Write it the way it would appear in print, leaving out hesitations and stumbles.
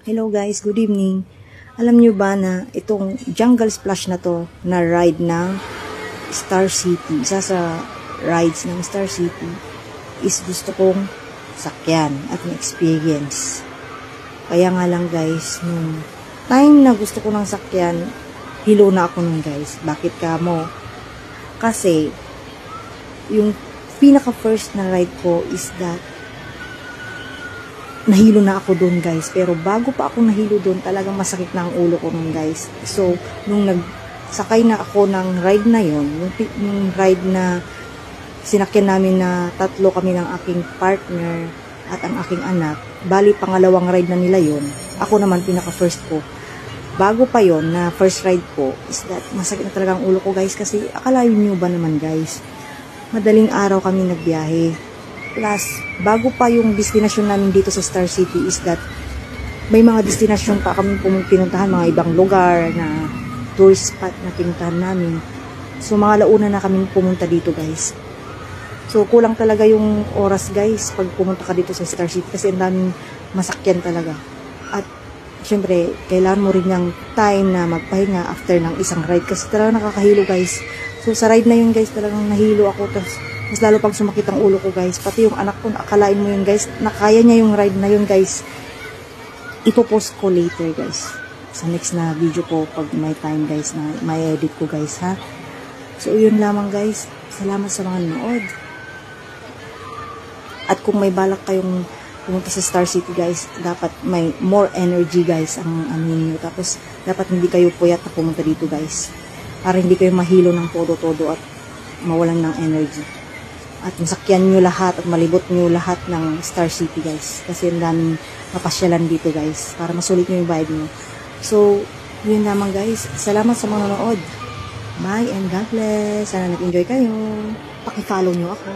Hello guys, good evening. Alam nyo ba na itong Jungle Splash na to, na ride ng Star City, isa sa rides ng Star City, is gusto kong sakyan at ma-experience. Kaya nga lang guys, nung time na gusto ko ng sakyan, hilo na ako nun guys. Bakit ka mo? Kasi, yung pinaka first na ride ko is that nahilo na ako doon guys, pero bago pa ako nahilo doon, talagang masakit na ang ulo ko nun guys. So, nung nagsakay na ako ng ride na yon, yung ride na sinakyan namin na tatlo kami ng aking partner at ang aking anak, bali pangalawang ride na nila yon, ako naman pinaka first ko. Bago pa yon na first ride ko, is that masakit na talaga ang ulo ko guys, kasi akalain nyo ba naman guys, madaling araw kami nagbiyahe. Plus, bago pa yung destination namin dito sa Star City is that may mga destination pa kami pinuntahan, mga ibang lugar na tourist spot na pinuntahan namin. So, mga launa na kami pumunta dito guys. So, kulang talaga yung oras guys pag pumunta ka dito sa Star City kasi ang daming masakyan talaga. At, syempre, kailangan mo rin yung time na magpahinga after ng isang ride kasi talaga nakakahilo guys. So, sa ride na yun guys, talagang nahilo ako. Tapos, mas lalo pag sumakit ang ulo ko guys. Pati yung anak ko, akalain mo yun guys, nakaya niya yung ride na yun guys. Ipopost ko later guys. Sa next na video ko pag may time guys na may edit ko guys ha. So yun lamang guys. Salamat sa mga nanood. At kung may balak kayong pumunta sa Star City guys, dapat may more energy guys ang amin nyo. Tapos dapat hindi kayo puyat na pumunta dito guys. Para hindi kayo mahilo ng todo-todo at mawalan ng energy. At masakyan nyo lahat at malibot nyo lahat ng Star City guys. Kasi ang daming mapasyalan dito guys. Para masulit nyo yung vibe nyo. So, yun naman guys. Salamat sa mga nanood. Bye and God bless. Sana nag-enjoy kayo. Paki-follow nyo ako.